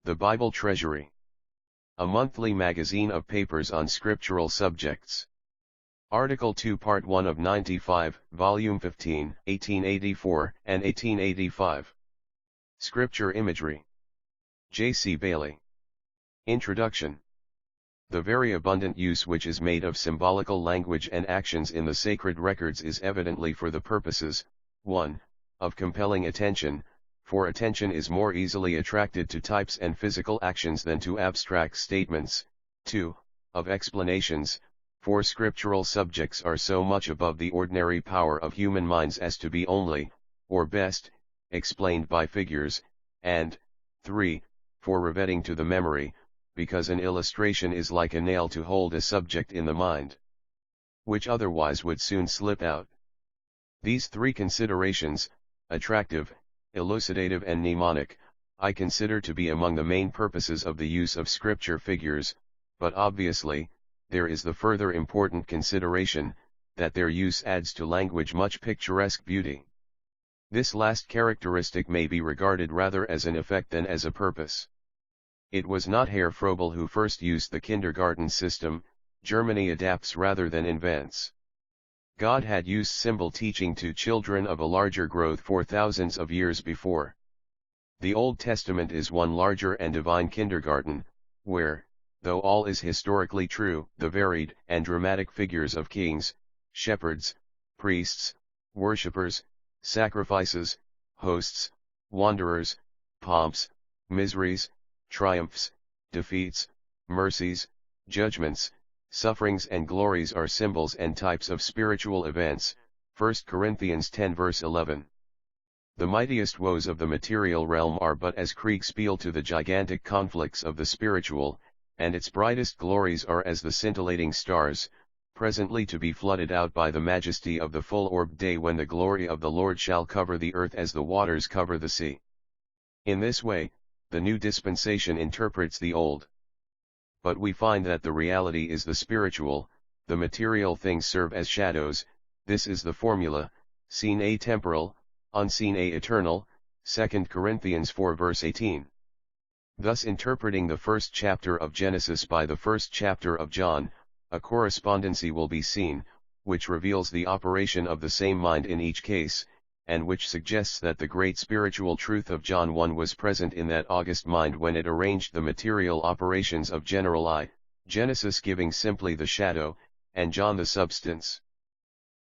The Bible Treasury. A monthly magazine of papers on scriptural subjects. Article 2 Part 1 of 95, Volume 15, 1884 and 1885. Scripture Imagery. J.C. Bailey. Introduction. The very abundant use which is made of symbolical language and actions in the sacred records is evidently for the purposes, 1. Of compelling attention, for attention is more easily attracted to types and physical actions than to abstract statements, 2. Of explanations, for scriptural subjects are so much above the ordinary power of human minds as to be only, or best, explained by figures, and, 3. For riveting to the memory, because an illustration is like a nail to hold a subject in the mind, which otherwise would soon slip out. These three considerations, attractive, elucidative and mnemonic, I consider to be among the main purposes of the use of scripture figures, but obviously, there is the further important consideration, that their use adds to language much picturesque beauty. This last characteristic may be regarded rather as an effect than as a purpose. It was not Herr Froebel who first used the kindergarten system. Germany adapts rather than invents. God had used symbol teaching to children of a larger growth for thousands of years before. The Old Testament is one larger and divine kindergarten, where, though all is historically true, the varied and dramatic figures of kings, shepherds, priests, worshippers, sacrifices, hosts, wanderers, pomps, miseries, triumphs, defeats, mercies, judgments, sufferings and glories are symbols and types of spiritual events. 1 Corinthians 10 verse 11. The mightiest woes of the material realm are but as Kriegspiel to the gigantic conflicts of the spiritual, and its brightest glories are as the scintillating stars, presently to be flooded out by the majesty of the full-orbed day when the glory of the Lord shall cover the earth as the waters cover the sea. In this way, the new dispensation interprets the old. But we find that the reality is the spiritual, the material things serve as shadows. This is the formula, seen atemporal, unseen eternal, 2 Corinthians 4 verse 18. Thus interpreting the first chapter of Genesis by the first chapter of John, a correspondency will be seen, which reveals the operation of the same mind in each case, and which suggests that the great spiritual truth of John 1 was present in that august mind when it arranged the material operations of general I, Genesis giving simply the shadow, and John the substance.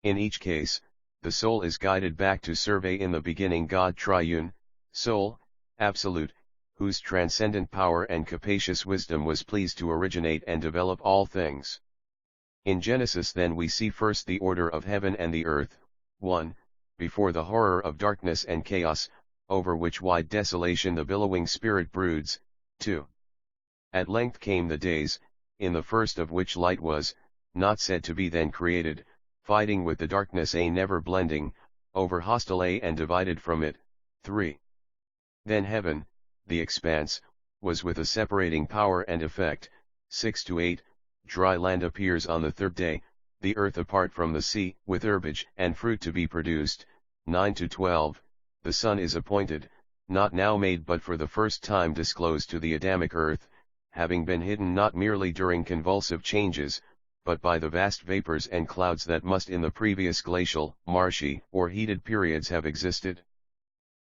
In each case, the soul is guided back to survey in the beginning God triune, sole, absolute, whose transcendent power and capacious wisdom was pleased to originate and develop all things. In Genesis then we see first the order of heaven and the earth, 1. Before the horror of darkness and chaos, over which wide desolation the billowing spirit broods, 2. At length came the days, in the first of which light was, not said to be then created, fighting with the darkness never blending, over hostile and divided from it, 3. Then heaven, the expanse, was with a separating power and effect, 6-8, dry land appears on the third day, the earth apart from the sea, with herbage and fruit to be produced, 9-12, the sun is appointed, not now made but for the first time disclosed to the Adamic earth, having been hidden not merely during convulsive changes, but by the vast vapors and clouds that must in the previous glacial, marshy, or heated periods have existed.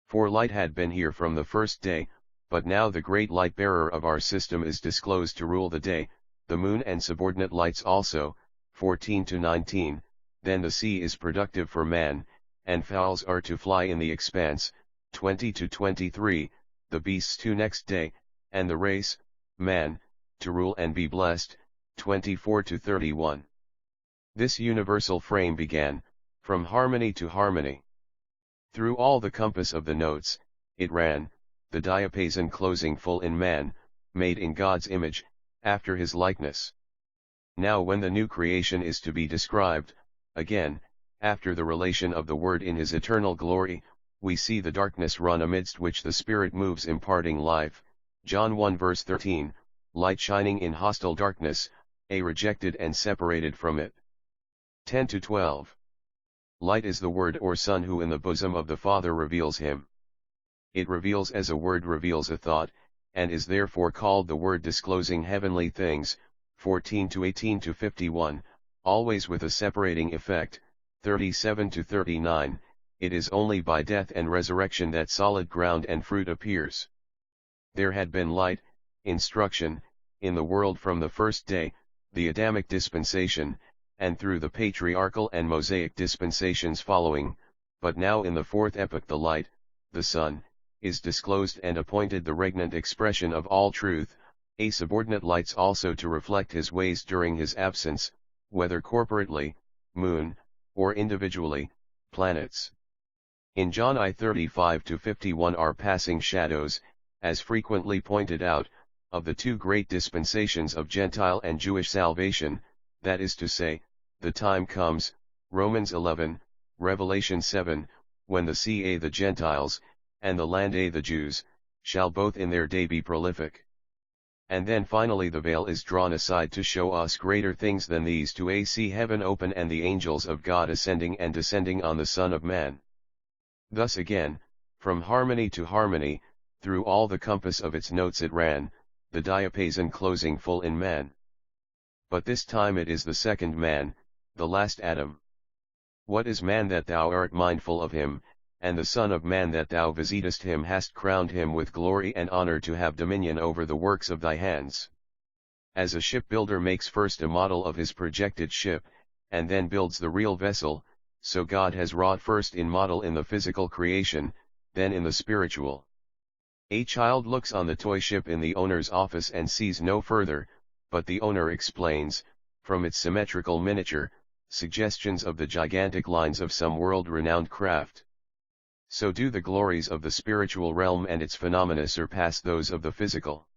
For light had been here from the first day, but now the great light-bearer of our system is disclosed to rule the day, the moon and subordinate lights also, 14-19, then the sea is productive for man, and fowls are to fly in the expanse, 20-23, the beasts to next day, and the race, man, to rule and be blessed, 24-31. This universal frame began, from harmony to harmony. Through all the compass of the notes, it ran, the diapason closing full in man, made in God's image, after his likeness. Now when the new creation is to be described, again, after the relation of the Word in his eternal glory, we see the darkness run amidst which the Spirit moves imparting life, John 1 verse 13, light shining in hostile darkness, rejected and separated from it. 10-12. Light is the Word or Son who in the bosom of the Father reveals him. It reveals as a word reveals a thought, and is therefore called the Word disclosing heavenly things, 14 to 18 to 51, always with a separating effect, 37 to 39, it is only by death and resurrection that solid ground and fruit appears. There had been light, instruction, in the world from the first day, the Adamic dispensation, and through the patriarchal and Mosaic dispensations following, but now in the fourth epoch the light, the Son, is disclosed and appointed the regnant expression of all truth, a subordinate lights also to reflect his ways during his absence, whether corporately, moon, or individually, planets. In John I 35 to 51 are passing shadows, as frequently pointed out, of the two great dispensations of Gentile and Jewish salvation, that is to say, the time comes, Romans 11, Revelation 7, when the sea a the Gentiles, and the land a the Jews, shall both in their day be prolific. And then finally the veil is drawn aside to show us greater things than these, to see heaven open and the angels of God ascending and descending on the Son of Man. Thus again, from harmony to harmony, through all the compass of its notes it ran, the diapason closing full in man. But this time it is the second man, the last Adam. What is man that thou art mindful of him, and the Son of Man that thou visitest him, hast crowned him with glory and honor to have dominion over the works of thy hands. As a shipbuilder makes first a model of his projected ship, and then builds the real vessel, so God has wrought first in model in the physical creation, then in the spiritual. A child looks on the toy ship in the owner's office and sees no further, but the owner explains, from its symmetrical miniature, suggestions of the gigantic lines of some world-renowned craft. So do the glories of the spiritual realm and its phenomena surpass those of the physical.